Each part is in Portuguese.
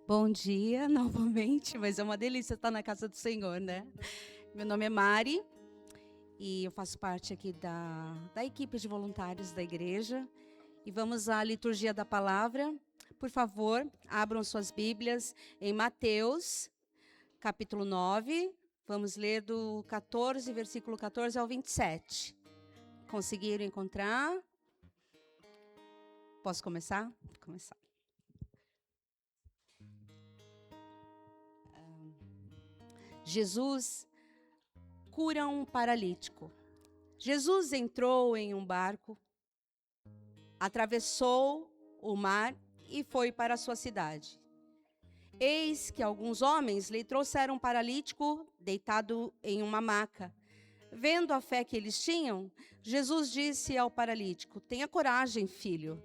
Bom dia novamente, mas é uma delícia estar na casa do Senhor, né? Meu nome é Mari e eu faço parte aqui da equipe de voluntários da igreja. E vamos à liturgia da palavra. Por favor, abram suas Bíblias em Mateus, capítulo 9. Vamos ler do 14, versículo 14 ao 27. Conseguiram encontrar? Posso começar? Vou começar. Jesus cura um paralítico. Jesus entrou em um barco, atravessou o mar e foi para a sua cidade. Eis que alguns homens lhe trouxeram um paralítico deitado em uma maca. Vendo a fé que eles tinham, Jesus disse ao paralítico: "Tenha coragem, filho,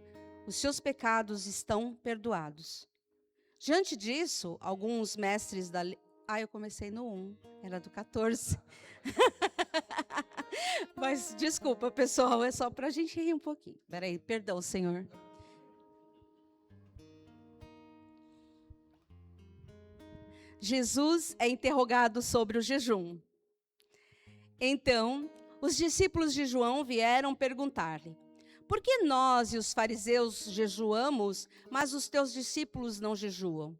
os seus pecados estão perdoados." Diante disso, alguns mestres da lei... eu comecei no 1, era do 14. Mas desculpa, pessoal, é só para a gente rir um pouquinho. Peraí, perdão, Senhor. Jesus é interrogado sobre o jejum. Então, os discípulos de João vieram perguntar-lhe: "Por que nós e os fariseus jejuamos, mas os teus discípulos não jejuam?"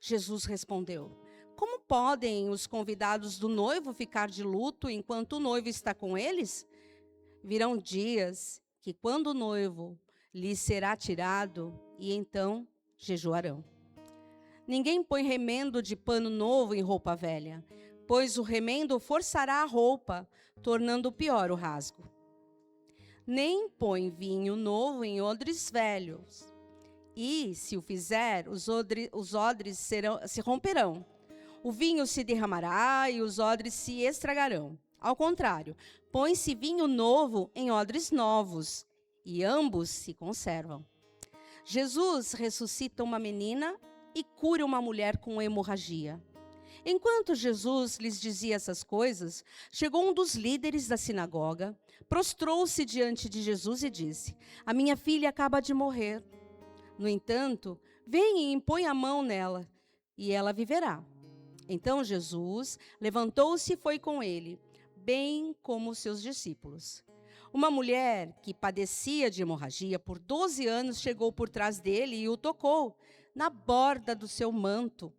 Jesus respondeu: "Como podem os convidados do noivo ficar de luto enquanto o noivo está com eles? Virão dias que, quando o noivo lhes será tirado, e então jejuarão. Ninguém põe remendo de pano novo em roupa velha, pois o remendo forçará a roupa, tornando pior o rasgo. Nem põe vinho novo em odres velhos, e, se o fizer, os odres se romperão. O vinho se derramará e os odres se estragarão. Ao contrário, põe-se vinho novo em odres novos, e ambos se conservam." Jesus ressuscita uma menina e cura uma mulher com hemorragia. Enquanto Jesus lhes dizia essas coisas, chegou um dos líderes da sinagoga, prostrou-se diante de Jesus e disse: "A minha filha acaba de morrer. No entanto, vem e impõe a mão nela, e ela viverá." Então Jesus levantou-se e foi com ele, bem como os seus discípulos. Uma mulher que padecia de hemorragia por 12 anos chegou por trás dele e o tocou na borda do seu manto,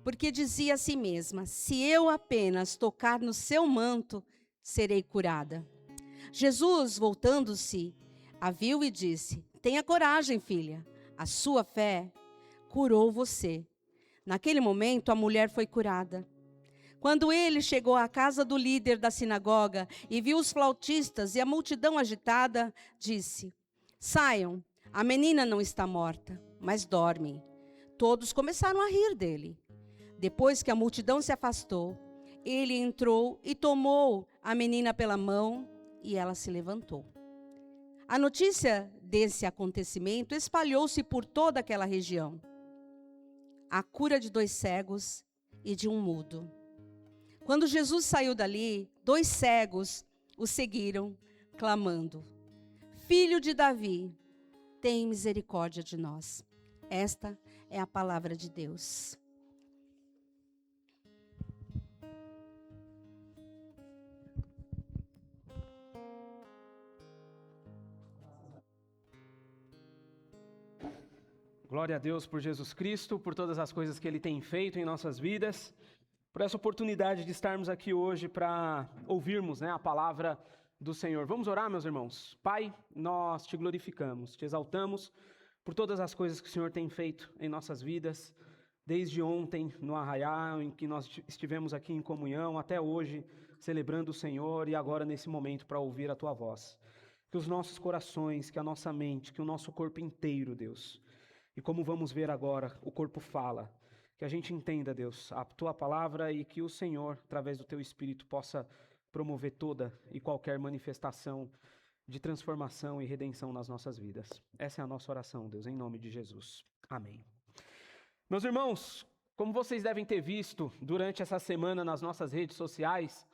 porque dizia a si mesma: "Se eu apenas tocar no seu manto, serei curada." Jesus, voltando-se, a viu e disse: "Tenha coragem, filha, a sua fé curou você." Naquele momento, a mulher foi curada. Quando ele chegou à casa do líder da sinagoga e viu os flautistas e a multidão agitada, disse: "Saiam, a menina não está morta, mas dorme." Todos começaram a rir dele. Depois que a multidão se afastou, ele entrou e tomou a menina pela mão e ela se levantou. A notícia desse acontecimento espalhou-se por toda aquela região. A cura de 2 cegos e de um mudo. Quando Jesus saiu dali, 2 cegos o seguiram, clamando: "Filho de Davi, tem misericórdia de nós." Esta é a palavra de Deus. Glória a Deus por Jesus Cristo, por todas as coisas que Ele tem feito em nossas vidas, por essa oportunidade de estarmos aqui hoje para ouvirmos, a palavra do Senhor. Vamos orar, meus irmãos? Pai, nós te glorificamos, te exaltamos por todas as coisas que o Senhor tem feito em nossas vidas, desde ontem no arraial, em que nós estivemos aqui em comunhão, até hoje celebrando o Senhor e agora nesse momento para ouvir a Tua voz. Que os nossos corações, que a nossa mente, que o nosso corpo inteiro, Deus, e como vamos ver agora, o corpo fala. Que a gente entenda, Deus, a Tua palavra e que o Senhor, através do Teu Espírito, possa promover toda e qualquer manifestação de transformação e redenção nas nossas vidas. Essa é a nossa oração, Deus, em nome de Jesus. Amém. Meus irmãos, como vocês devem ter visto durante essa semana nas nossas redes sociais,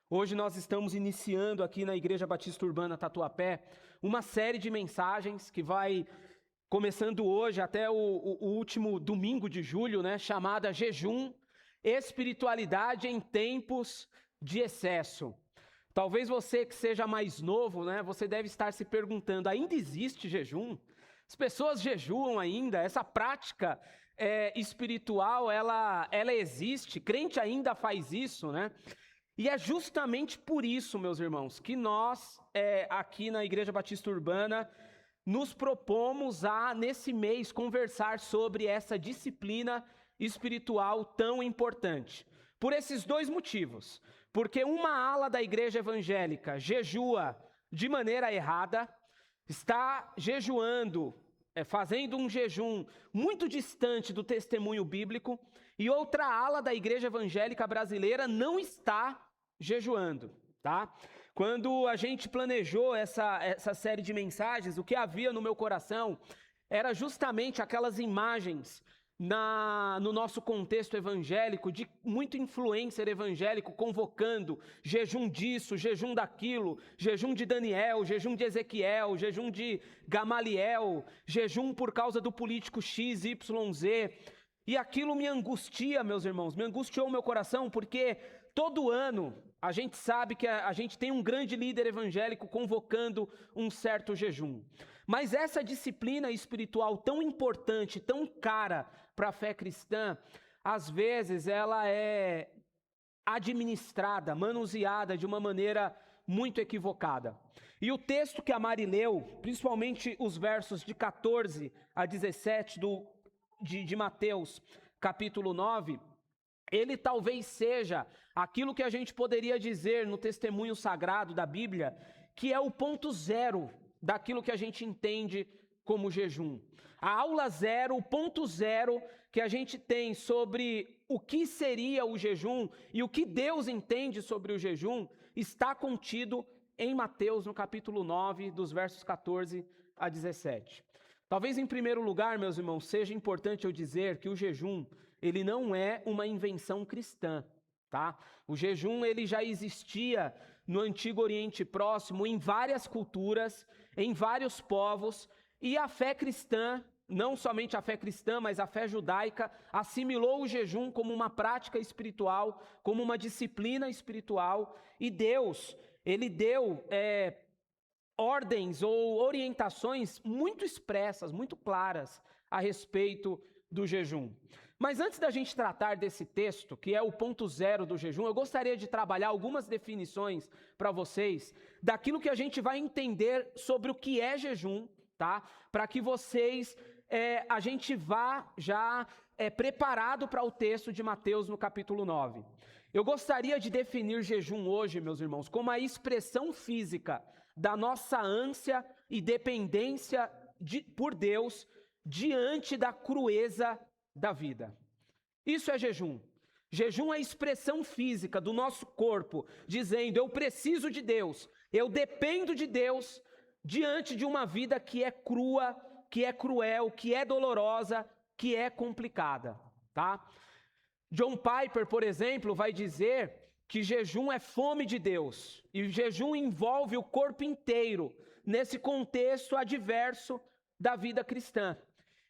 hoje nós estamos iniciando aqui na Igreja Batista Urbana Tatuapé uma série de mensagens que vai começando hoje até o último domingo de julho, né, chamada Jejum, Espiritualidade em Tempos de Excesso. Talvez você que seja mais novo, né, você deve estar se perguntando, ainda existe jejum? As pessoas jejuam ainda? Essa prática espiritual, ela existe? Crente ainda faz isso, né? E é justamente por isso, meus irmãos, que nós, aqui na Igreja Batista Urbana, nos propomos a, nesse mês, conversar sobre essa disciplina espiritual tão importante. Por esses dois motivos. Porque uma ala da igreja evangélica jejua de maneira errada, está jejuando, fazendo um jejum muito distante do testemunho bíblico, e outra ala da igreja evangélica brasileira não está jejuando, tá? Quando a gente planejou essa série de mensagens, o que havia no meu coração era justamente aquelas imagens no nosso contexto evangélico, de muito influencer evangélico convocando jejum disso, jejum daquilo, jejum de Daniel, jejum de Ezequiel, jejum de Gamaliel, jejum por causa do político XYZ, e aquilo me angustia, meus irmãos, me angustiou o meu coração, porque todo ano a gente sabe que a gente tem um grande líder evangélico convocando um certo jejum. Mas essa disciplina espiritual tão importante, tão cara para a fé cristã, às vezes ela é administrada, manuseada de uma maneira muito equivocada. E o texto que a Mari leu, principalmente os versos de 14 a 17 de Mateus, capítulo 9, ele talvez seja aquilo que a gente poderia dizer no testemunho sagrado da Bíblia, que é o ponto zero daquilo que a gente entende como jejum. A aula zero, o ponto zero que a gente tem sobre o que seria o jejum e o que Deus entende sobre o jejum, está contido em Mateus, no capítulo 9, dos versos 14 a 17. Talvez em primeiro lugar, meus irmãos, seja importante eu dizer que o jejum, ele não é uma invenção cristã, tá? O jejum, ele já existia no Antigo Oriente Próximo, em várias culturas, em vários povos, e a fé cristã, não somente a fé cristã, mas a fé judaica, assimilou o jejum como uma prática espiritual, como uma disciplina espiritual, e Deus, ele deu ordens ou orientações muito expressas, muito claras a respeito do jejum. Mas antes da gente tratar desse texto, que é o ponto zero do jejum, eu gostaria de trabalhar algumas definições para vocês, daquilo que a gente vai entender sobre o que é jejum, tá? Para que vocês, a gente vá já preparado para o texto de Mateus no capítulo 9. Eu gostaria de definir jejum hoje, meus irmãos, como a expressão física da nossa ânsia e dependência por Deus diante da crueza da vida. Isso é jejum. Jejum é a expressão física do nosso corpo, dizendo, eu preciso de Deus, eu dependo de Deus, diante de uma vida que é crua, que é cruel, que é dolorosa, que é complicada, tá? John Piper, por exemplo, vai dizer que jejum é fome de Deus, e jejum envolve o corpo inteiro, nesse contexto adverso da vida cristã.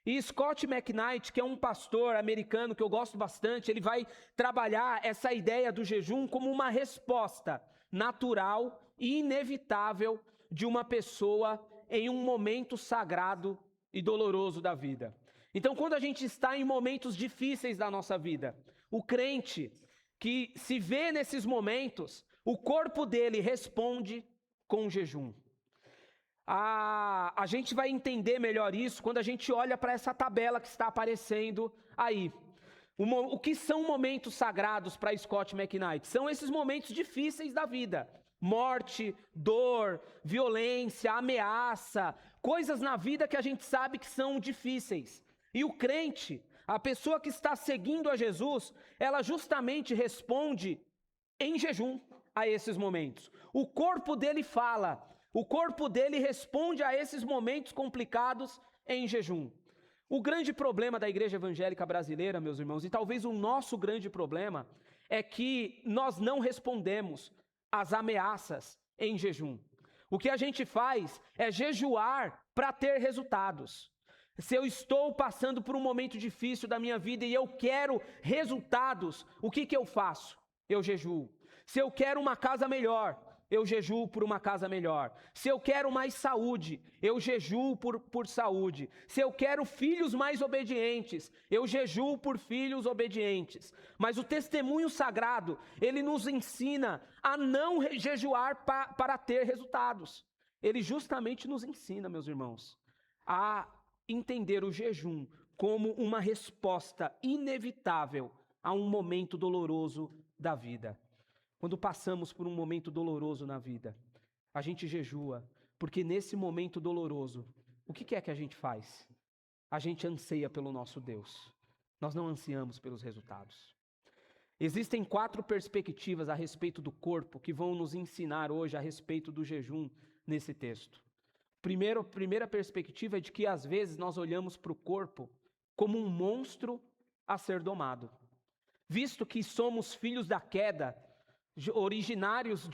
E Scott McKnight, que é um pastor americano que eu gosto bastante, ele vai trabalhar essa ideia do jejum como uma resposta natural e inevitável de uma pessoa em um momento sagrado e doloroso da vida. Então, quando a gente está em momentos difíceis da nossa vida, o crente que se vê nesses momentos, o corpo dele responde com jejum. A gente vai entender melhor isso quando a gente olha para essa tabela que está aparecendo aí. O que são momentos sagrados para Scott McKnight? São esses momentos difíceis da vida. Morte, dor, violência, ameaça, coisas na vida que a gente sabe que são difíceis. E o crente, a pessoa que está seguindo a Jesus, ela justamente responde em jejum a esses momentos. O corpo dele fala, o corpo dele responde a esses momentos complicados em jejum. O grande problema da igreja evangélica brasileira, meus irmãos, e talvez o nosso grande problema, é que nós não respondemos às ameaças em jejum. O que a gente faz é jejuar para ter resultados. Se eu estou passando por um momento difícil da minha vida e eu quero resultados, o que eu faço? Eu jejuo. Se eu quero uma casa melhor, eu jejuo por uma casa melhor. Se eu quero mais saúde, eu jejuo por saúde. Se eu quero filhos mais obedientes, eu jejuo por filhos obedientes. Mas o testemunho sagrado, ele nos ensina a não jejuar para ter resultados. Ele justamente nos ensina, meus irmãos, a entender o jejum como uma resposta inevitável a um momento doloroso da vida. Quando passamos por um momento doloroso na vida, a gente jejua, porque nesse momento doloroso, o que é que a gente faz? A gente anseia pelo nosso Deus. Nós não ansiamos pelos resultados. Existem 4 perspectivas a respeito do corpo que vão nos ensinar hoje a respeito do jejum nesse texto. Primeira perspectiva é de que às vezes nós olhamos para o corpo como um monstro a ser domado. Visto que somos filhos da queda, originários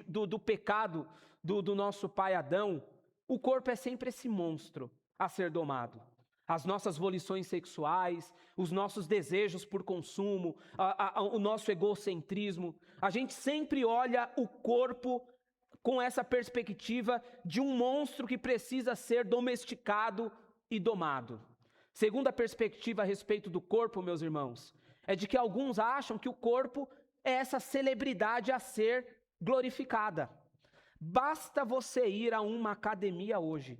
do pecado do nosso pai Adão, o corpo é sempre esse monstro a ser domado. As nossas volições sexuais, os nossos desejos por consumo, o nosso egocentrismo. A gente sempre olha o corpo com essa perspectiva de um monstro que precisa ser domesticado e domado. Segunda perspectiva a respeito do corpo, meus irmãos, é de que alguns acham que o corpo é essa celebridade a ser glorificada. Basta você ir a uma academia hoje,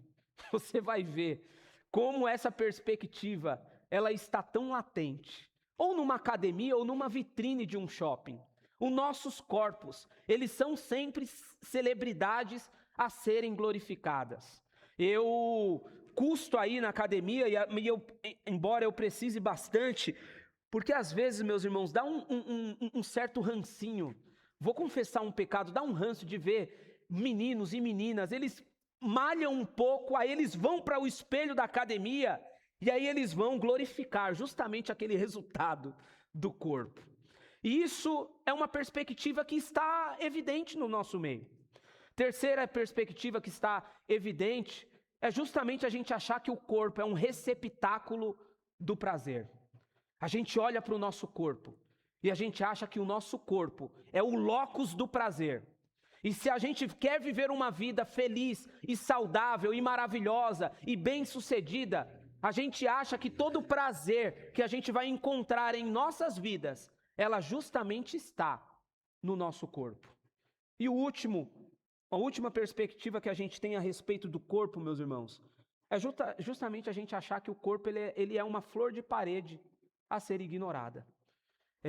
você vai ver como essa perspectiva ela está tão latente. Ou numa academia ou numa vitrine de um shopping. Os nossos corpos, eles são sempre celebridades a serem glorificadas. Eu custo aí na academia, embora eu precise bastante, porque às vezes, meus irmãos, dá um certo rancinho. Vou confessar um pecado, dá um ranço de ver meninos e meninas, eles malham um pouco, aí eles vão para o espelho da academia, e aí eles vão glorificar justamente aquele resultado do corpo. E isso é uma perspectiva que está evidente no nosso meio. Terceira perspectiva que está evidente é justamente a gente achar que o corpo é um receptáculo do prazer. A gente olha para o nosso corpo e a gente acha que o nosso corpo é o locus do prazer. E se a gente quer viver uma vida feliz e saudável e maravilhosa e bem-sucedida, a gente acha que todo o prazer que a gente vai encontrar em nossas vidas, ela justamente está no nosso corpo. E a última perspectiva que a gente tem a respeito do corpo, meus irmãos, é justamente a gente achar que o corpo ele é uma flor de parede a ser ignorada.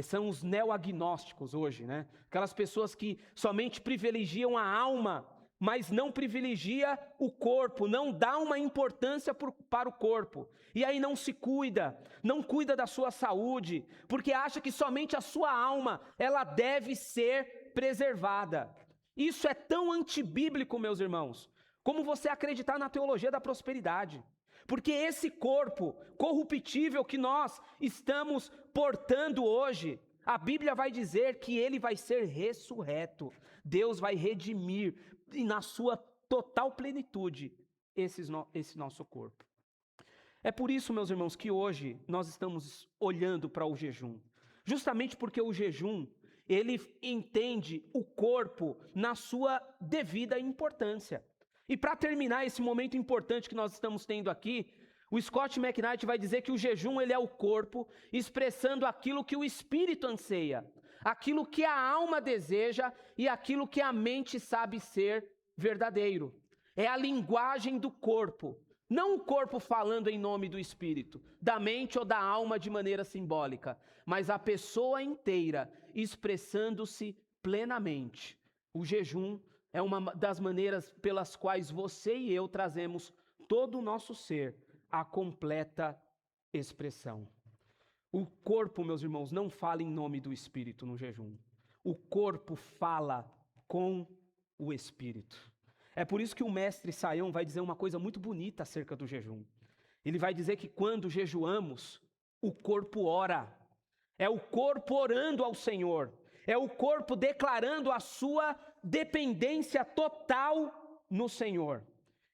São os neoagnósticos hoje, né? Aquelas pessoas que somente privilegiam a alma, mas não privilegia o corpo, não dá uma importância para o corpo. E aí não se cuida, não cuida da sua saúde, porque acha que somente a sua alma, ela deve ser preservada. Isso é tão antibíblico, meus irmãos, como você acreditar na teologia da prosperidade. Porque esse corpo corruptível que nós estamos portando hoje, a Bíblia vai dizer que ele vai ser ressurreto. Deus vai redimir na sua total plenitude esse nosso corpo. É por isso, meus irmãos, que hoje nós estamos olhando para o jejum. Justamente porque o jejum, ele entende o corpo na sua devida importância. E para terminar esse momento importante que nós estamos tendo aqui, o Scott McKnight vai dizer que o jejum ele é o corpo expressando aquilo que o espírito anseia, aquilo que a alma deseja e aquilo que a mente sabe ser verdadeiro. É a linguagem do corpo, não o corpo falando em nome do espírito, da mente ou da alma de maneira simbólica, mas a pessoa inteira expressando-se plenamente. O jejum é uma das maneiras pelas quais você e eu trazemos todo o nosso ser à completa expressão. O corpo, meus irmãos, não fala em nome do Espírito no jejum. O corpo fala com o Espírito. É por isso que o mestre Saião vai dizer uma coisa muito bonita acerca do jejum. Ele vai dizer que quando jejuamos, o corpo ora. É o corpo orando ao Senhor. É o corpo declarando a sua dependência total no Senhor.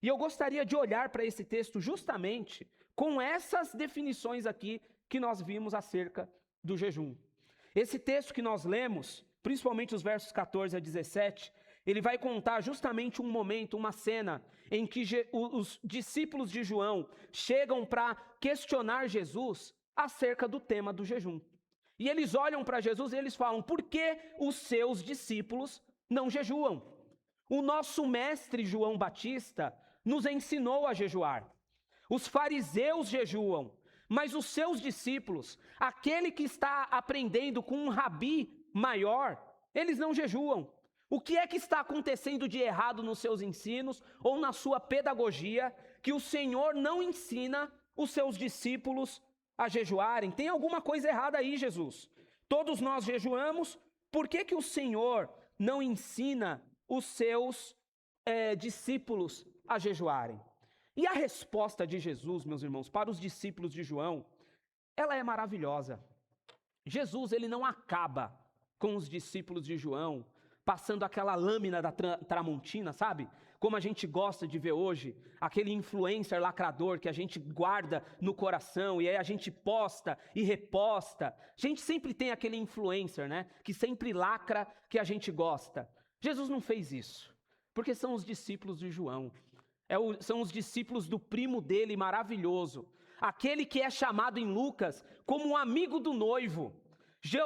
E eu gostaria de olhar para esse texto justamente com essas definições aqui que nós vimos acerca do jejum. Esse texto que nós lemos, principalmente os versos 14 a 17, ele vai contar justamente um momento, uma cena, em que os discípulos de João chegam para questionar Jesus acerca do tema do jejum. E eles olham para Jesus e eles falam: por que os seus discípulos não jejuam? O nosso mestre João Batista nos ensinou a jejuar. Os fariseus jejuam, mas os seus discípulos, aquele que está aprendendo com um rabi maior, eles não jejuam. O que é que está acontecendo de errado nos seus ensinos ou na sua pedagogia que o Senhor não ensina os seus discípulos a jejuarem? Tem alguma coisa errada aí, Jesus. Todos nós jejuamos, por que o Senhor não ensina os seus discípulos a jejuarem? E a resposta de Jesus, meus irmãos, para os discípulos de João, ela é maravilhosa. Jesus, ele não acaba com os discípulos de João passando aquela lâmina da Tramontina, sabe? Como a gente gosta de ver hoje, aquele influencer lacrador que a gente guarda no coração e aí a gente posta e reposta. A gente sempre tem aquele influencer, né? Que sempre lacra, que a gente gosta. Jesus não fez isso, porque são os discípulos de João. São os discípulos do primo dele maravilhoso, aquele que é chamado em Lucas como um amigo do noivo.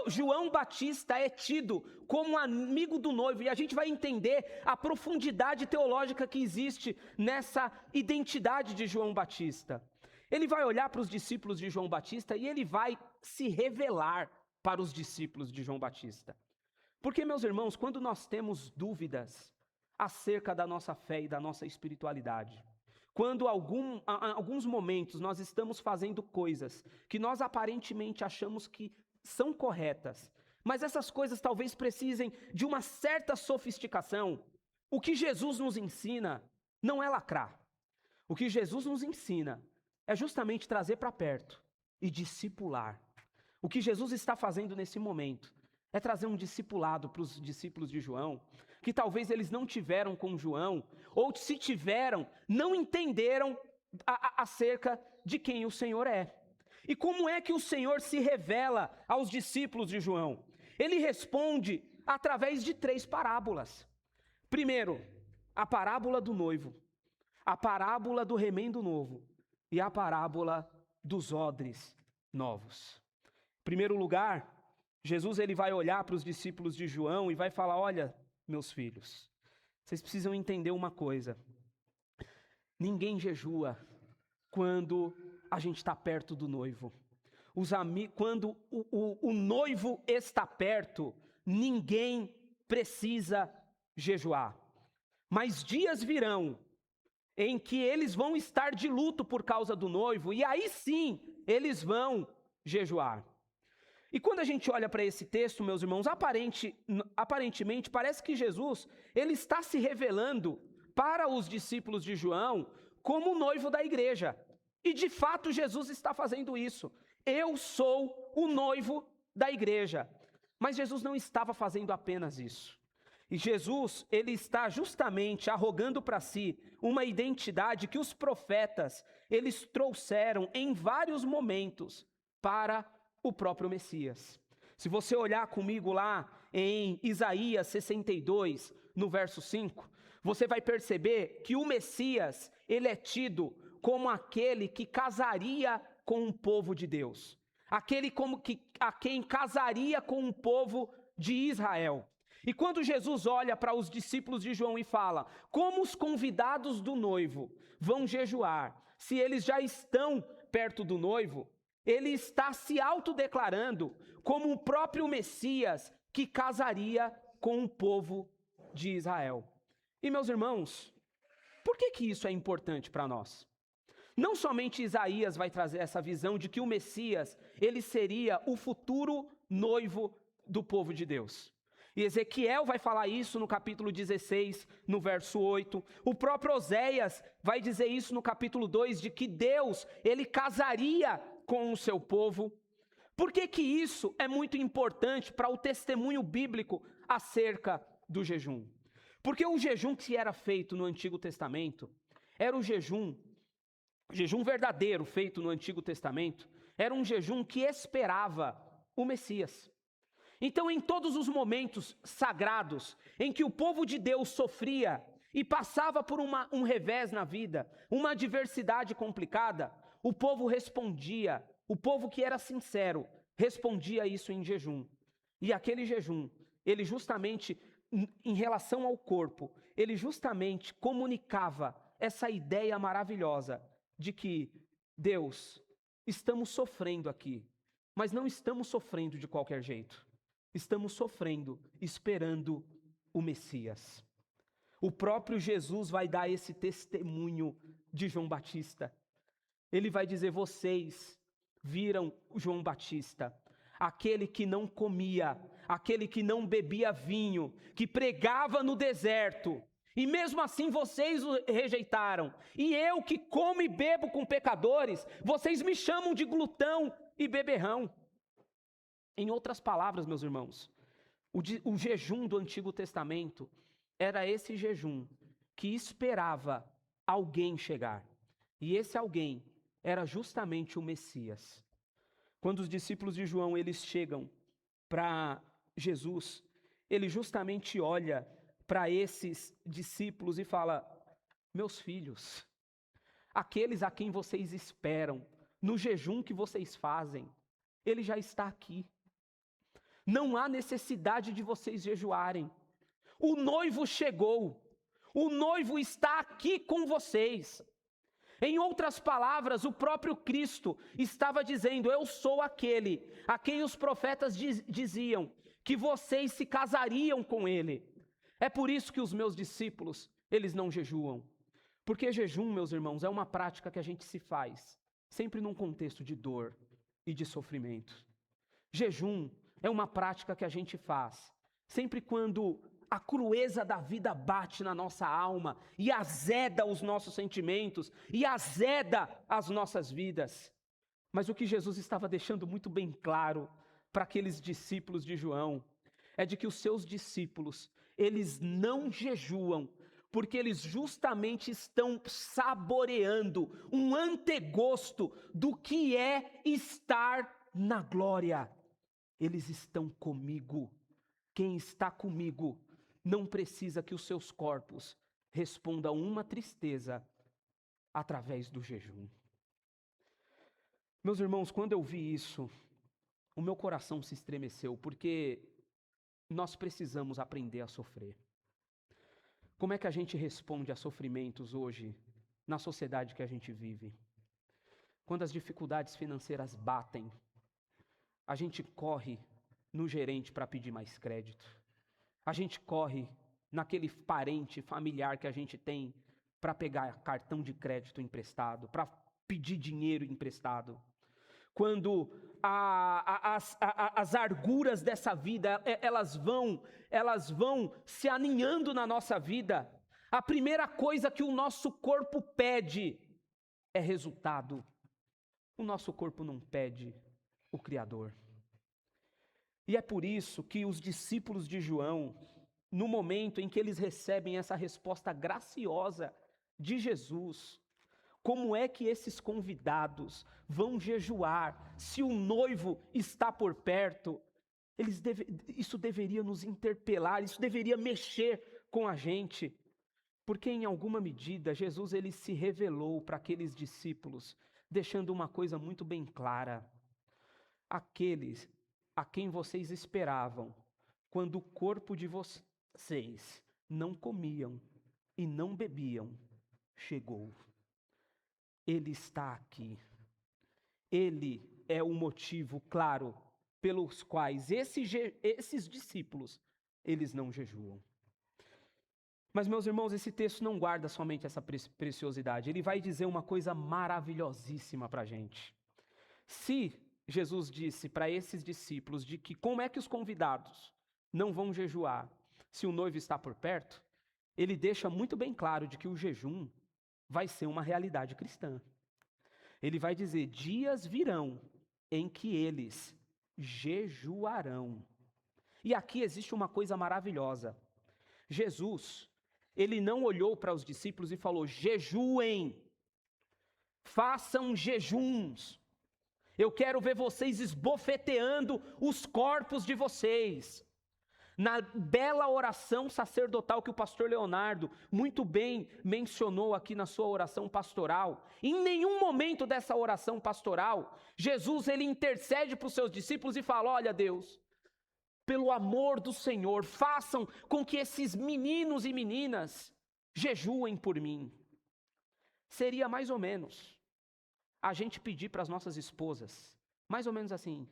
João Batista é tido como amigo do noivo, e a gente vai entender a profundidade teológica que existe nessa identidade de João Batista. Ele vai olhar para os discípulos de João Batista e ele vai se revelar para os discípulos de João Batista. Porque, meus irmãos, quando nós temos dúvidas acerca da nossa fé e da nossa espiritualidade, quando alguns momentos nós estamos fazendo coisas que nós aparentemente achamos que são corretas, mas essas coisas talvez precisem de uma certa sofisticação, o que Jesus nos ensina não é lacrar. O que Jesus nos ensina é justamente trazer para perto e discipular. O que Jesus está fazendo nesse momento é trazer um discipulado para os discípulos de João, que talvez eles não tiveram com João, ou se tiveram, não entenderam acerca de quem o Senhor é. E como é que o Senhor se revela aos discípulos de João? Ele responde através de 3 parábolas. Primeiro, a parábola do noivo, a parábola do remendo novo e a parábola dos odres novos. Em primeiro lugar, Jesus ele vai olhar para os discípulos de João e vai falar: olha, meus filhos, vocês precisam entender uma coisa. Ninguém jejua quando a gente está perto do noivo. Quando o noivo está perto, ninguém precisa jejuar. Mas dias virão em que eles vão estar de luto por causa do noivo, e aí sim eles vão jejuar. E quando a gente olha para esse texto, meus irmãos, aparentemente parece que Jesus ele está se revelando para os discípulos de João como o noivo da igreja. E de fato Jesus está fazendo isso. Eu sou o noivo da igreja. Mas Jesus não estava fazendo apenas isso. E Jesus, ele está justamente arrogando para si uma identidade que os profetas, eles trouxeram em vários momentos para o próprio Messias. Se você olhar comigo lá em Isaías 62, no verso 5, você vai perceber que o Messias, ele é tido como aquele que casaria com o povo de Deus. Aquele a quem casaria com o povo de Israel. E quando Jesus olha para os discípulos de João e fala: como os convidados do noivo vão jejuar, se eles já estão perto do noivo, ele está se autodeclarando como o próprio Messias que casaria com o povo de Israel. E meus irmãos, por que isso é importante para nós? Não somente Isaías vai trazer essa visão de que o Messias, ele seria o futuro noivo do povo de Deus. E Ezequiel vai falar isso no capítulo 16, no verso 8. O próprio Oséias vai dizer isso no capítulo 2, de que Deus, ele casaria com o seu povo. Por que isso é muito importante para o testemunho bíblico acerca do jejum? Porque o jejum que era feito no Antigo Testamento era o jejum jejum verdadeiro feito no Antigo Testamento, era um jejum que esperava o Messias. Então, em todos os momentos sagrados em que o povo de Deus sofria e passava por um revés na vida, uma adversidade complicada, o povo respondia, o povo que era sincero, respondia isso em jejum. E aquele jejum, ele justamente, em relação ao corpo, ele justamente comunicava essa ideia maravilhosa de que, Deus, estamos sofrendo aqui, mas não estamos sofrendo de qualquer jeito. Estamos sofrendo, esperando o Messias. O próprio Jesus vai dar esse testemunho de João Batista. Ele vai dizer: vocês viram João Batista, aquele que não comia, aquele que não bebia vinho, que pregava no deserto, e mesmo assim vocês o rejeitaram. E eu que como e bebo com pecadores, vocês me chamam de glutão e beberrão. Em outras palavras, meus irmãos, o jejum do Antigo Testamento era esse jejum que esperava alguém chegar. E esse alguém era justamente o Messias. Quando os discípulos de João, eles chegam para Jesus, ele justamente olha para esses discípulos e fala: meus filhos, aqueles a quem vocês esperam, no jejum que vocês fazem, ele já está aqui. Não há necessidade de vocês jejuarem. O noivo chegou. O noivo está aqui com vocês. Em outras palavras, o próprio Cristo estava dizendo: eu sou aquele a quem os profetas diziam que vocês se casariam com ele. É por isso que os meus discípulos, eles não jejuam. Porque jejum, meus irmãos, é uma prática que a gente se faz sempre num contexto de dor e de sofrimento. Jejum é uma prática que a gente faz sempre quando a crueza da vida bate na nossa alma e azeda os nossos sentimentos e azeda as nossas vidas. Mas o que Jesus estava deixando muito bem claro para aqueles discípulos de João é de que os seus discípulos, eles não jejuam porque eles justamente estão saboreando um antegosto do que é estar na glória. Eles estão comigo. Quem está comigo não precisa que os seus corpos respondam uma tristeza através do jejum. Meus irmãos, quando eu vi isso, o meu coração se estremeceu, porque nós precisamos aprender a sofrer. Como é que a gente responde a sofrimentos hoje, na sociedade que a gente vive? Quando as dificuldades financeiras batem, a gente corre no gerente para pedir mais crédito. A gente corre naquele parente familiar que a gente tem para pegar cartão de crédito emprestado, para pedir dinheiro emprestado. Quando as arguras dessa vida, elas vão se aninhando na nossa vida, a primeira coisa que o nosso corpo pede é resultado. O nosso corpo não pede o Criador. E é por isso que os discípulos de João, no momento em que eles recebem essa resposta graciosa de Jesus, como é que esses convidados vão jejuar se o noivo está por perto? Isso deveria nos interpelar, isso deveria mexer com a gente, porque em alguma medida Jesus ele se revelou para aqueles discípulos, deixando uma coisa muito bem clara: aqueles a quem vocês esperavam, quando o corpo de vocês não comiam e não bebiam, chegou. Ele está aqui. Ele é o motivo claro pelos quais esses discípulos, eles não jejuam. Mas, meus irmãos, esse texto não guarda somente essa preciosidade. Ele vai dizer uma coisa maravilhosíssima para a gente. Se Jesus disse para esses discípulos de que como é que os convidados não vão jejuar se o noivo está por perto, ele deixa muito bem claro de que o jejum vai ser uma realidade cristã. Ele vai dizer: dias virão em que eles jejuarão. E aqui existe uma coisa maravilhosa. Jesus, ele não olhou para os discípulos e falou: jejuem. façam jejuns. Eu quero ver vocês esbofeteando os corpos de vocês. Na bela oração sacerdotal que o pastor Leonardo muito bem mencionou aqui na sua oração pastoral, em nenhum momento dessa oração pastoral, Jesus ele intercede para os seus discípulos e fala: olha Deus, pelo amor do Senhor, façam com que esses meninos e meninas jejuem por mim. Seria mais ou menos a gente pedir para as nossas esposas, mais ou menos assim: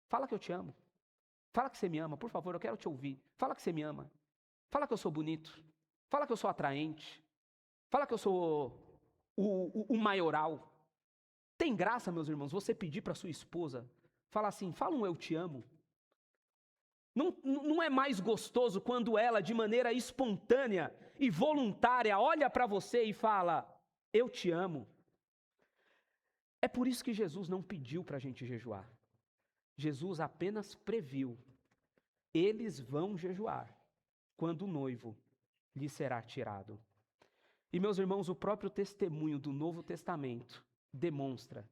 fala que eu te amo. Fala que você me ama, por favor, eu quero te ouvir. Fala que você me ama. Fala que eu sou bonito. Fala que eu sou atraente. Fala que eu sou o maioral. Tem graça, meus irmãos, você pedir para sua esposa, falar assim: fala um eu te amo. Não é mais gostoso quando ela, de maneira espontânea e voluntária, olha para você e fala: eu te amo. É por isso que Jesus não pediu para a gente jejuar. Jesus apenas previu: eles vão jejuar quando o noivo lhe será tirado. E meus irmãos, o próprio testemunho do Novo Testamento demonstra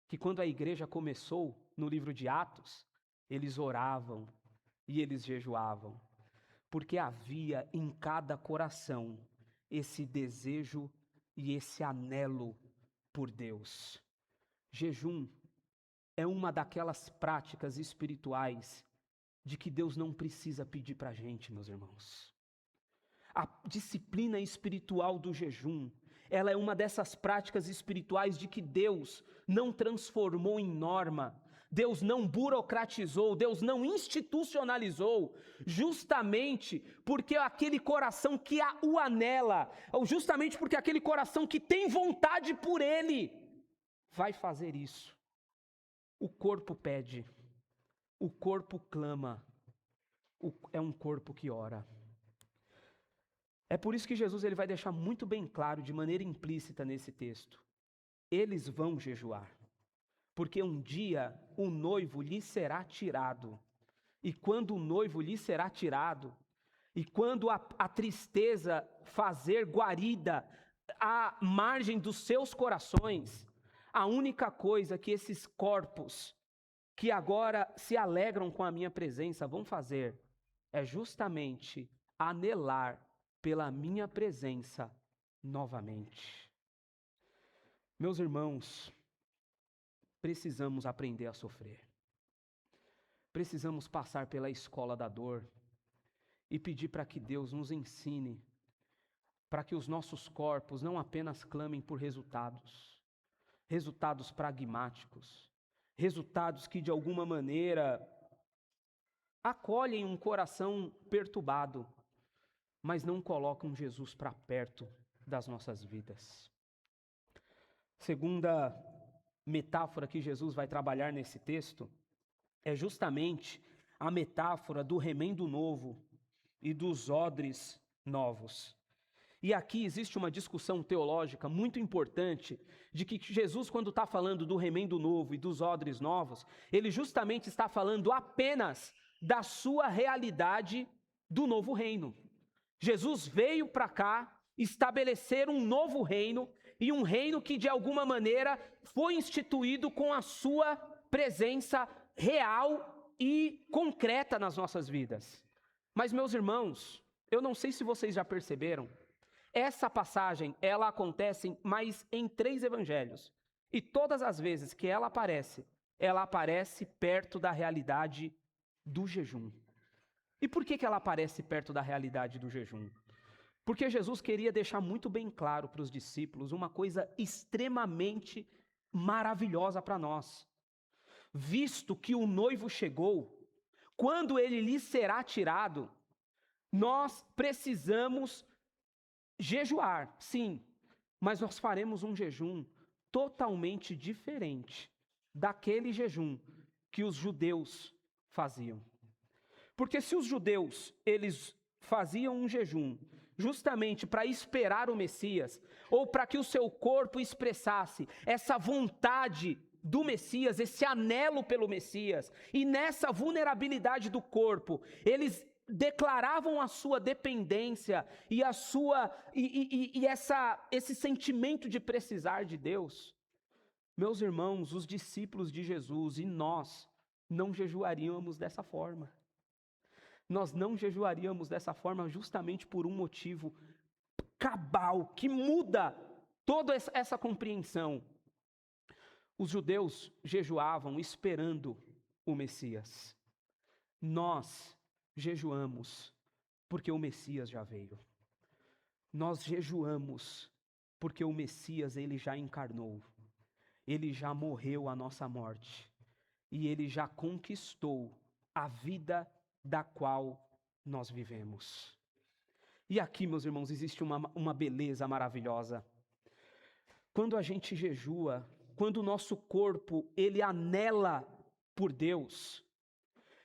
que quando a igreja começou no livro de Atos, eles oravam e eles jejuavam, porque havia em cada coração esse desejo e esse anelo por Deus. Jejum é uma daquelas práticas espirituais de que Deus não precisa pedir para a gente, meus irmãos. A disciplina espiritual do jejum, ela é uma dessas práticas espirituais de que Deus não transformou em norma, Deus não burocratizou, Deus não institucionalizou, justamente porque aquele coração que o anela, ou justamente porque aquele coração que tem vontade por Ele, vai fazer isso. O corpo pede, o corpo clama, é um corpo que ora. É por isso que Jesus ele vai deixar muito bem claro, de maneira implícita nesse texto: eles vão jejuar, porque um dia o noivo lhe será tirado, e quando o noivo lhe será tirado, e quando a tristeza fazer guarida à margem dos seus corações, a única coisa que esses corpos, que agora se alegram com a minha presença, vão fazer, é justamente anelar pela minha presença novamente. Meus irmãos, precisamos aprender a sofrer. Precisamos passar pela escola da dor e pedir para que Deus nos ensine, para que os nossos corpos não apenas clamem por resultados pragmáticos, resultados que de alguma maneira acolhem um coração perturbado, mas não colocam Jesus para perto das nossas vidas. Segunda metáfora que Jesus vai trabalhar nesse texto é justamente a metáfora do remendo novo e dos odres novos. E aqui existe uma discussão teológica muito importante de que Jesus, quando está falando do remendo novo e dos odres novos, ele justamente está falando apenas da sua realidade do novo reino. Jesus veio para cá estabelecer um novo reino, e um reino que de alguma maneira foi instituído com a sua presença real e concreta nas nossas vidas. Mas, meus irmãos, eu não sei se vocês já perceberam, essa passagem, ela acontece mais em 3 evangelhos. E todas as vezes que ela aparece perto da realidade do jejum. E por que ela aparece perto da realidade do jejum? Porque Jesus queria deixar muito bem claro para os discípulos uma coisa extremamente maravilhosa para nós. Visto que o noivo chegou, quando ele lhe será tirado, nós precisamos jejuar, sim, mas nós faremos um jejum totalmente diferente daquele jejum que os judeus faziam. Porque se os judeus, eles faziam um jejum justamente para esperar o Messias, ou para que o seu corpo expressasse essa vontade do Messias, esse anelo pelo Messias, e nessa vulnerabilidade do corpo, eles declaravam a sua dependência e esse sentimento de precisar de Deus. Meus irmãos, os discípulos de Jesus e nós não jejuaríamos dessa forma. Nós não jejuaríamos dessa forma justamente por um motivo cabal, que muda toda essa compreensão. Os judeus jejuavam esperando o Messias. Nós jejuamos porque o Messias já veio. Nós jejuamos porque o Messias, ele já encarnou. Ele já morreu a nossa morte. E ele já conquistou a vida da qual nós vivemos. E aqui, meus irmãos, existe uma beleza maravilhosa. Quando a gente jejua, quando o nosso corpo, ele anela por Deus.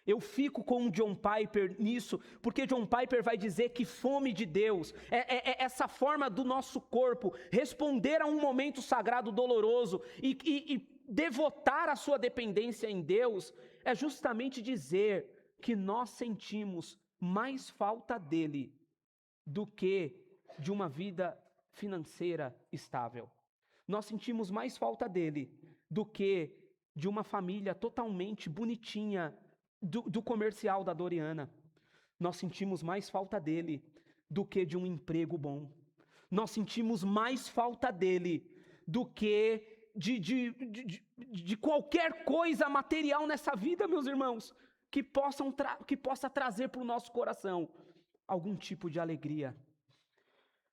Eu fico com o John Piper nisso, porque John Piper vai dizer que fome de Deus, é essa forma do nosso corpo responder a um momento sagrado doloroso e devotar a sua dependência em Deus, é justamente dizer que nós sentimos mais falta dele do que de uma vida financeira estável. Nós sentimos mais falta dele do que de uma família totalmente bonitinha do comercial da Doriana. Nós sentimos mais falta dele do que de um emprego bom. Nós sentimos mais falta dele do que de qualquer coisa material nessa vida, meus irmãos, que possa trazer para o nosso coração algum tipo de alegria.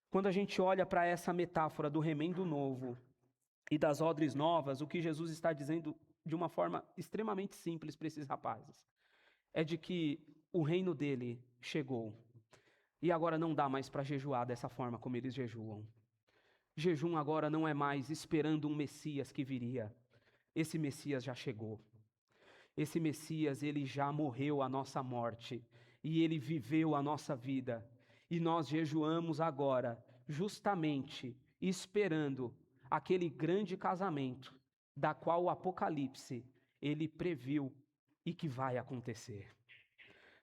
Quando a gente olha para essa metáfora do remendo novo e das odres novas, o que Jesus está dizendo de uma forma extremamente simples para esses rapazes é de que o reino dele chegou e agora não dá mais para jejuar dessa forma como eles jejuam. Jejum agora não é mais esperando um Messias que viria. Esse Messias já chegou. Esse Messias, ele já morreu a nossa morte e ele viveu a nossa vida. E nós jejuamos agora, justamente esperando aquele grande casamento, da qual o Apocalipse, ele previu e que vai acontecer.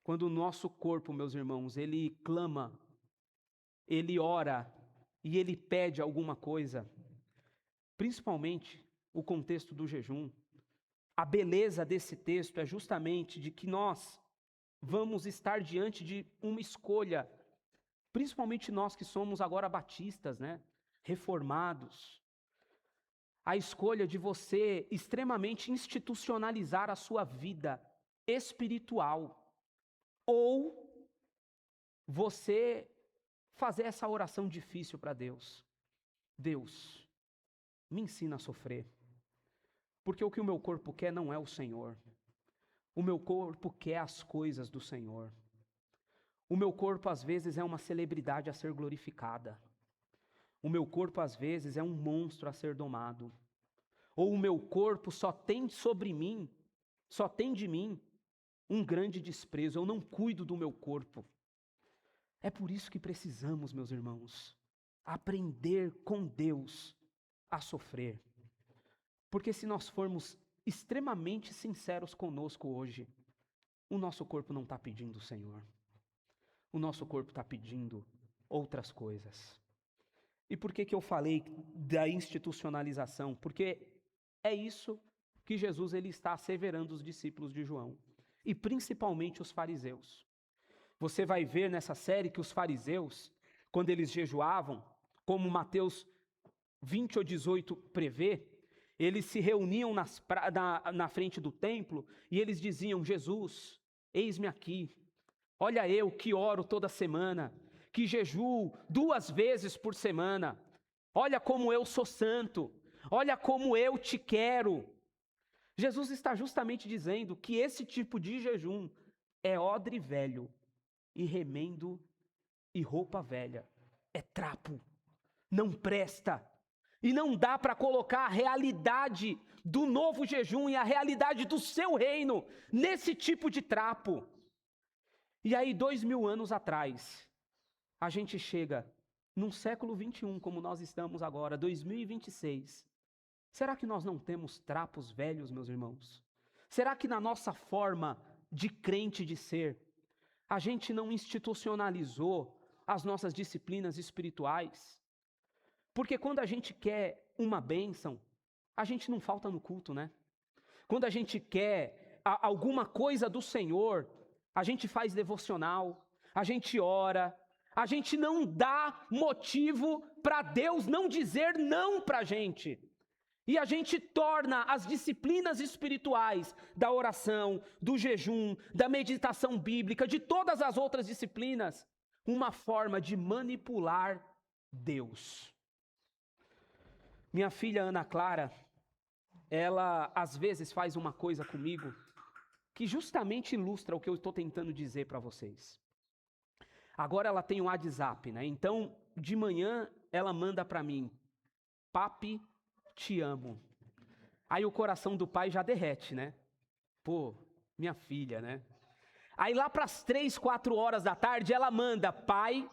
Quando o nosso corpo, meus irmãos, ele clama, ele ora e ele pede alguma coisa, principalmente o contexto do jejum, a beleza desse texto é justamente de que nós vamos estar diante de uma escolha, principalmente nós que somos agora batistas, né? Reformados. A escolha de você extremamente institucionalizar a sua vida espiritual, ou você fazer essa oração difícil para Deus. Deus, me ensina a sofrer, porque o que o meu corpo quer não é o Senhor. O meu corpo quer as coisas do Senhor. O meu corpo às vezes é uma celebridade a ser glorificada. O meu corpo às vezes é um monstro a ser domado. Ou o meu corpo só tem sobre mim, só tem de mim um grande desprezo. Eu não cuido do meu corpo. É por isso que precisamos, meus irmãos, aprender com Deus a sofrer. Porque se nós formos extremamente sinceros conosco hoje, o nosso corpo não está pedindo o Senhor. O nosso corpo está pedindo outras coisas. E por que eu falei da institucionalização? Porque é isso que Jesus ele está asseverando os discípulos de João, e principalmente os fariseus. Você vai ver nessa série que os fariseus, quando eles jejuavam, como Mateus 20 ou 18 prevê, eles se reuniam na frente do templo e eles diziam: Jesus, eis-me aqui, olha eu que oro toda semana, que jejuo 2 vezes por semana, olha como eu sou santo, olha como eu te quero. Jesus está justamente dizendo que esse tipo de jejum é odre velho, e remendo e roupa velha, é trapo, não presta. E não dá para colocar a realidade do novo jejum e a realidade do seu reino nesse tipo de trapo. E aí, 2000 anos atrás, a gente chega num século 21, como nós estamos agora, 2026. Será que nós não temos trapos velhos, meus irmãos? Será que na nossa forma de crente de ser, a gente não institucionalizou as nossas disciplinas espirituais? Porque quando a gente quer uma bênção, a gente não falta no culto, né? Quando a gente quer alguma coisa do Senhor, a gente faz devocional, a gente ora, a gente não dá motivo para Deus não dizer não para a gente. E a gente torna as disciplinas espirituais da oração, do jejum, da meditação bíblica, de todas as outras disciplinas, uma forma de manipular Deus. Minha filha Ana Clara, ela às vezes faz uma coisa comigo que justamente ilustra o que eu estou tentando dizer para vocês. Agora ela tem um WhatsApp, né? Então, de manhã ela manda para mim: papi, te amo. Aí o coração do pai já derrete, né? Pô, minha filha, né? Aí lá para as 3, 4 horas da tarde ela manda: pai,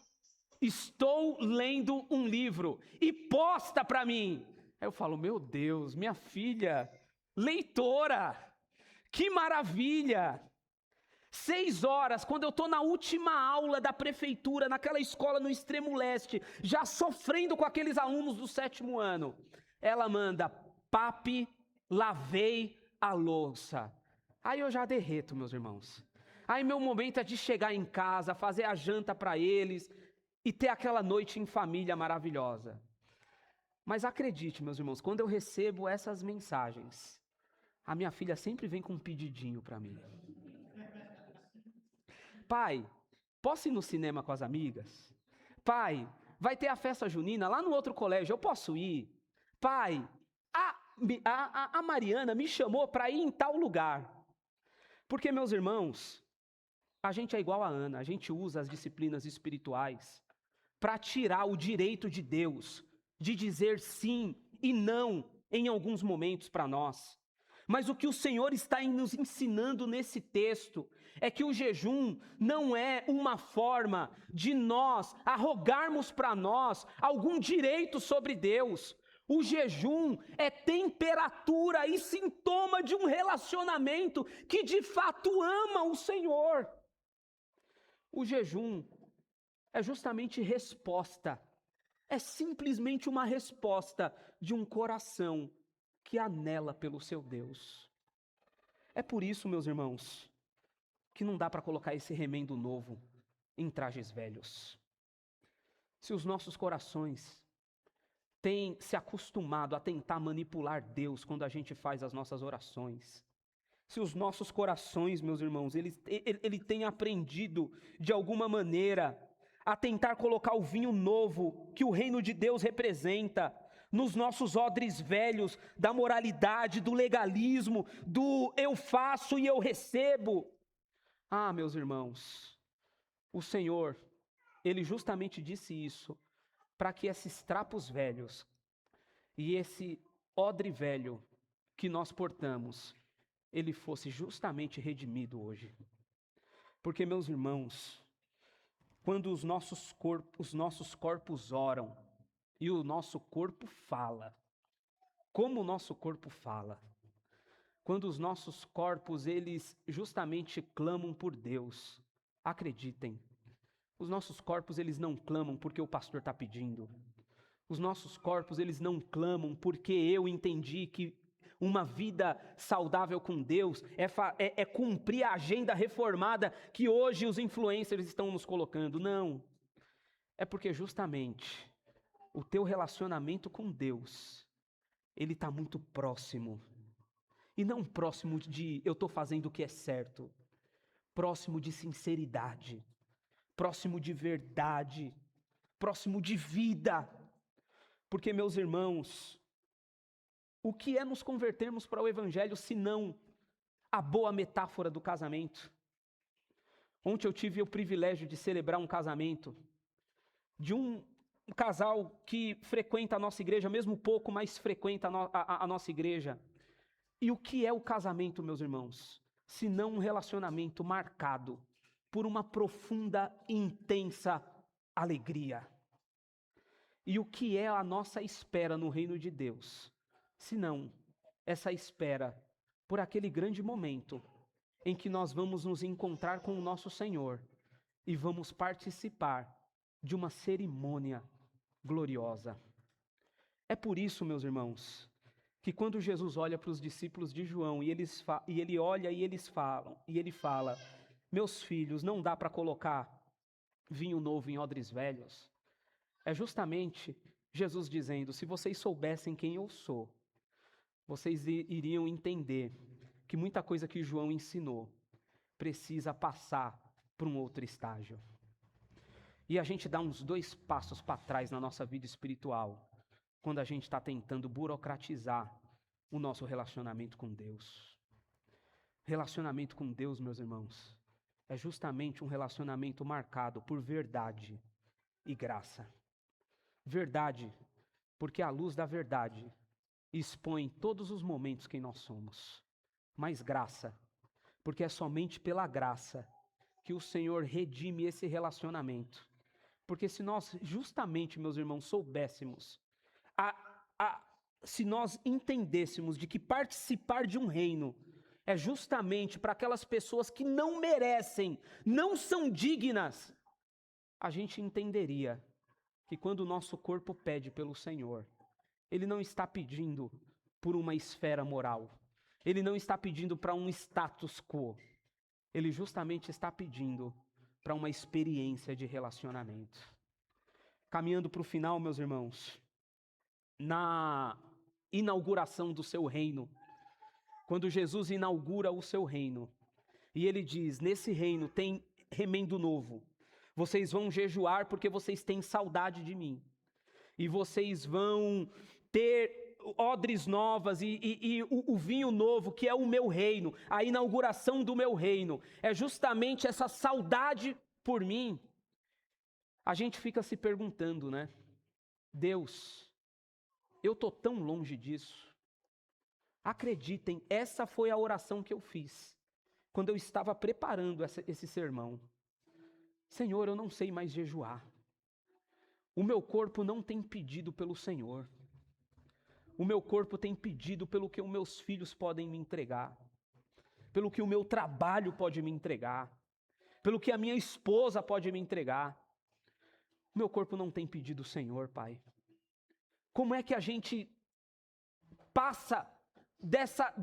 estou lendo um livro, e posta para mim. Aí eu falo: meu Deus, minha filha, leitora, que maravilha! 6 horas, quando eu estou na última aula da prefeitura, naquela escola no extremo leste, já sofrendo com aqueles alunos do 7º ano, ela manda: papi, lavei a louça. Aí eu já derreto, meus irmãos. Aí meu momento é de chegar em casa, fazer a janta para eles e ter aquela noite em família maravilhosa. Mas acredite, meus irmãos, quando eu recebo essas mensagens, a minha filha sempre vem com um pedidinho para mim. Pai, posso ir no cinema com as amigas? Pai, vai ter a festa junina lá no outro colégio, eu posso ir? Pai, a Mariana me chamou para ir em tal lugar. Porque, meus irmãos, a gente é igual a Ana, a gente usa as disciplinas espirituais para tirar o direito de Deus de dizer sim e não em alguns momentos para nós. Mas o que o Senhor está nos ensinando nesse texto é que o jejum não é uma forma de nós arrogarmos para nós algum direito sobre Deus. O jejum é temperatura e sintoma de um relacionamento que de fato ama o Senhor. O jejum é justamente resposta, é simplesmente uma resposta de um coração que anela pelo seu Deus. É por isso, meus irmãos, que não dá para colocar esse remendo novo em trajes velhos. Se os nossos corações têm se acostumado a tentar manipular Deus quando a gente faz as nossas orações, se os nossos corações, meus irmãos, ele tem aprendido de alguma maneira a tentar colocar o vinho novo que o reino de Deus representa nos nossos odres velhos da moralidade, do legalismo, do eu faço e eu recebo. Ah, meus irmãos, o Senhor, Ele justamente disse isso para que esses trapos velhos e esse odre velho que nós portamos, ele fosse justamente redimido hoje. Porque, meus irmãos, quando os nossos corpos oram e o nosso corpo fala, como o nosso corpo fala, quando os nossos corpos, eles justamente clamam por Deus, acreditem, os nossos corpos, eles não clamam porque o pastor está pedindo. Os nossos corpos, eles não clamam porque eu entendi que uma vida saudável com Deus é cumprir a agenda reformada que hoje os influencers estão nos colocando. Não. É porque justamente o teu relacionamento com Deus, ele está muito próximo. E não próximo de eu estou fazendo o que é certo. Próximo de sinceridade. Próximo de verdade. Próximo de vida. Porque, meus irmãos, o que é nos convertermos para o Evangelho, se não a boa metáfora do casamento? Ontem eu tive o privilégio de celebrar um casamento de um casal que frequenta a nossa igreja, mesmo pouco, mas frequenta a nossa igreja. E o que é o casamento, meus irmãos? Se não um relacionamento marcado por uma profunda e intensa alegria. E o que é a nossa espera no reino de Deus? Se não essa espera por aquele grande momento em que nós vamos nos encontrar com o nosso Senhor e vamos participar de uma cerimônia gloriosa. É por isso, meus irmãos, que quando Jesus olha para os discípulos de João e ele olha e ele fala: meus filhos, não dá para colocar vinho novo em odres velhos. É justamente Jesus dizendo: se vocês soubessem quem eu sou, vocês iriam entender que muita coisa que João ensinou precisa passar para um outro estágio. E a gente dá uns 2 passos para trás na nossa vida espiritual, quando a gente está tentando burocratizar o nosso relacionamento com Deus. Relacionamento com Deus, meus irmãos, é justamente um relacionamento marcado por verdade e graça. Verdade, porque a luz da verdade expõe todos os momentos quem nós somos. Mas graça, porque é somente pela graça que o Senhor redime esse relacionamento. Porque se nós justamente, meus irmãos, soubéssemos, se nós entendêssemos de que participar de um reino é justamente para aquelas pessoas que não merecem, não são dignas, a gente entenderia que quando o nosso corpo pede pelo Senhor, Ele não está pedindo por uma esfera moral, Ele não está pedindo para um status quo, Ele justamente está pedindo para uma experiência de relacionamento. Caminhando para o final, meus irmãos, na inauguração do seu reino, quando Jesus inaugura o seu reino, e ele diz: nesse reino tem remendo novo, vocês vão jejuar porque vocês têm saudade de mim, e vocês vão ter odres novas e o vinho novo, que é o meu reino, a inauguração do meu reino, é justamente essa saudade por mim. A gente fica se perguntando, né? Deus, eu estou tão longe disso. Acreditem, essa foi a oração que eu fiz quando eu estava preparando esse sermão. Senhor, eu não sei mais jejuar. O meu corpo não tem pedido pelo Senhor. O meu corpo tem pedido pelo que os meus filhos podem me entregar, pelo que o meu trabalho pode me entregar, pelo que a minha esposa pode me entregar. O meu corpo não tem pedido o Senhor, Pai. Como é que a gente passa dessa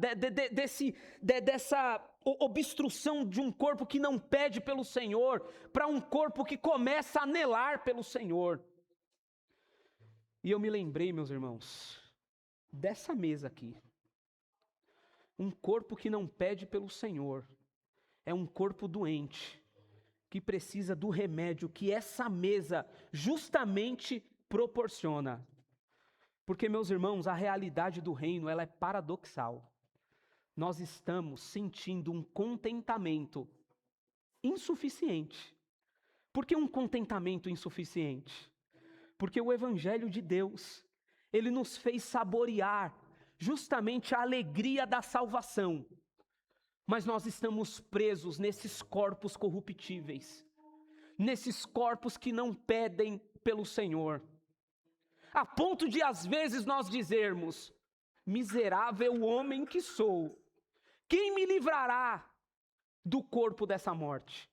obstrução de um corpo que não pede pelo Senhor para um corpo que começa a anelar pelo Senhor? E eu me lembrei, meus irmãos, dessa mesa aqui. Um corpo que não pede pelo Senhor é um corpo doente, que precisa do remédio que essa mesa justamente proporciona. Porque, meus irmãos, a realidade do reino, ela é paradoxal. Nós estamos sentindo um contentamento insuficiente. Por que um contentamento insuficiente? Porque o Evangelho de Deus, ele nos fez saborear justamente a alegria da salvação. Mas nós estamos presos nesses corpos corruptíveis, nesses corpos que não pedem pelo Senhor. A ponto de, às vezes, nós dizermos: miserável homem que sou, quem me livrará do corpo dessa morte?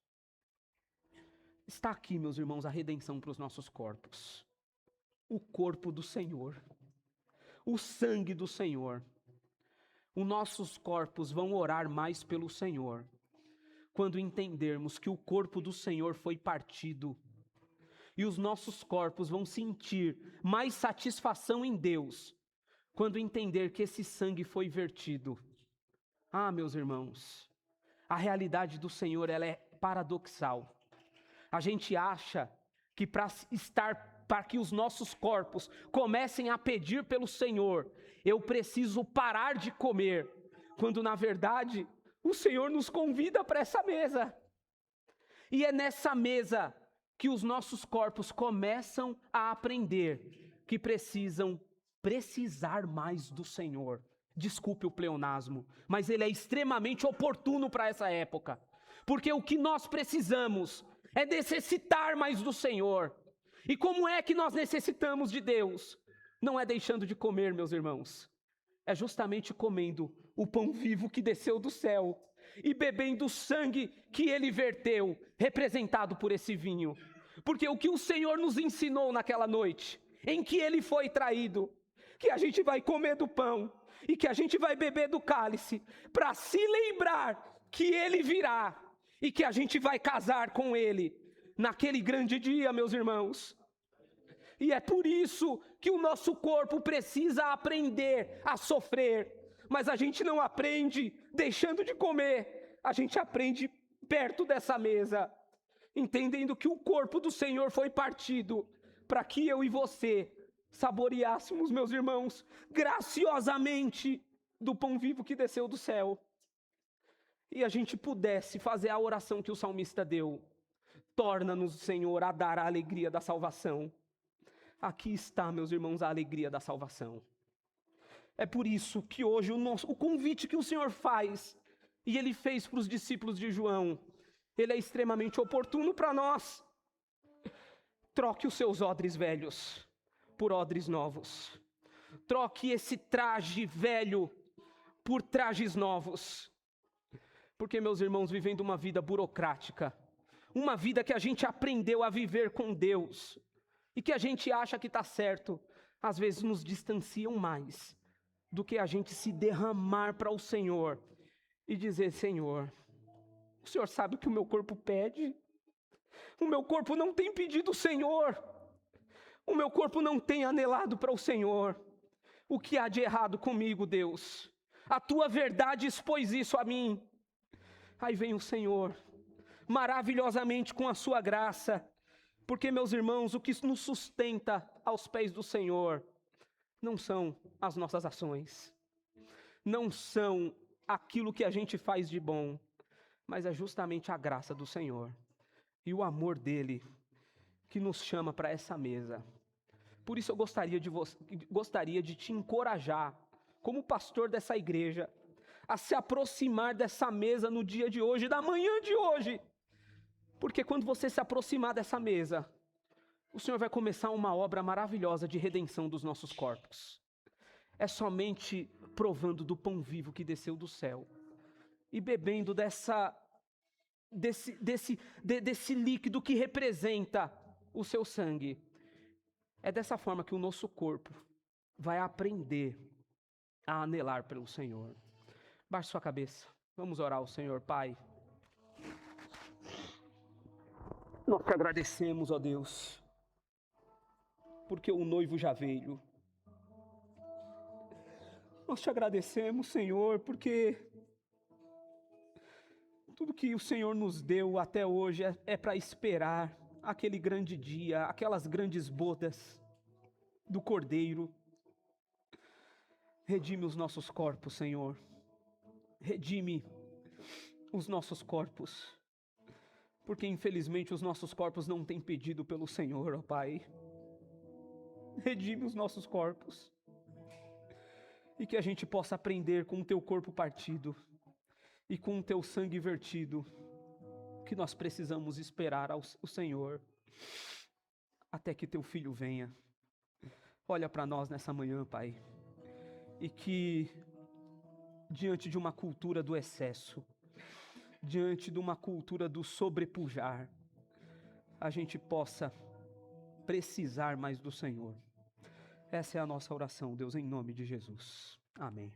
Está aqui, meus irmãos, a redenção para os nossos corpos. O corpo do Senhor, o sangue do Senhor. Os nossos corpos vão orar mais pelo Senhor quando entendermos que o corpo do Senhor foi partido. E os nossos corpos vão sentir mais satisfação em Deus quando entender que esse sangue foi vertido. Ah, meus irmãos, a realidade do Senhor, ela é paradoxal. A gente acha que para que os nossos corpos comecem a pedir pelo Senhor, eu preciso parar de comer, quando na verdade o Senhor nos convida para essa mesa. E é nessa mesa que os nossos corpos começam a aprender que precisar mais do Senhor. Desculpe o pleonasmo, mas ele é extremamente oportuno para essa época. Porque o que nós precisamos é necessitar mais do Senhor. E como é que nós necessitamos de Deus? Não é deixando de comer, meus irmãos. É justamente comendo o pão vivo que desceu do céu e bebendo o sangue que Ele verteu, representado por esse vinho. Porque o que o Senhor nos ensinou naquela noite, em que Ele foi traído, que a gente vai comer do pão e que a gente vai beber do cálice para se lembrar que ele virá e que a gente vai casar com ele naquele grande dia, meus irmãos. E é por isso que o nosso corpo precisa aprender a sofrer. Mas a gente não aprende deixando de comer. A gente aprende perto dessa mesa, entendendo que o corpo do Senhor foi partido para que eu e você saboreássemos, meus irmãos, graciosamente do pão vivo que desceu do céu. E a gente pudesse fazer a oração que o salmista deu. Torna-nos, Senhor, a dar a alegria da salvação. Aqui está, meus irmãos, a alegria da salvação. É por isso que hoje o convite que o Senhor faz, e Ele fez para os discípulos de João, ele é extremamente oportuno para nós. Troque os seus odres velhos por odres novos. Troque esse traje velho por trajes novos. Porque, meus irmãos, vivendo uma vida burocrática, uma vida que a gente aprendeu a viver com Deus, e que a gente acha que está certo, às vezes nos distanciam mais do que a gente se derramar para o Senhor e dizer: Senhor, o Senhor sabe o que o meu corpo pede? O meu corpo não tem pedido o Senhor. O meu corpo não tem anelado para o Senhor. O que há de errado comigo, Deus? A tua verdade expôs isso a mim. Aí vem o Senhor, maravilhosamente com a sua graça. Porque, meus irmãos, o que nos sustenta aos pés do Senhor não são as nossas ações, não são aquilo que a gente faz de bom, mas é justamente a graça do Senhor e o amor dele que nos chama para essa mesa. Por isso eu gostaria de te encorajar, como pastor dessa igreja, a se aproximar dessa mesa no dia de hoje, da manhã de hoje. Porque quando você se aproximar dessa mesa, o Senhor vai começar uma obra maravilhosa de redenção dos nossos corpos. É somente provando do pão vivo que desceu do céu e bebendo desse líquido que representa o seu sangue. É dessa forma que o nosso corpo vai aprender a anelar pelo Senhor. Baixe sua cabeça. Vamos orar ao Senhor. Pai, nós te agradecemos, ó Deus, porque o noivo já veio. Nós te agradecemos, Senhor, porque tudo que o Senhor nos deu até hoje é para esperar aquele grande dia, aquelas grandes bodas do Cordeiro. Redime os nossos corpos, Senhor. Redime os nossos corpos. Porque infelizmente os nossos corpos não têm pedido pelo Senhor, ó Pai. Redime os nossos corpos. E que a gente possa aprender com o teu corpo partido e com o teu sangue vertido, que nós precisamos esperar o Senhor até que teu filho venha. Olha para nós nessa manhã, Pai, e que diante de uma cultura do excesso, diante de uma cultura do sobrepujar, a gente possa precisar mais do Senhor. Essa é a nossa oração, Deus, em nome de Jesus. Amém.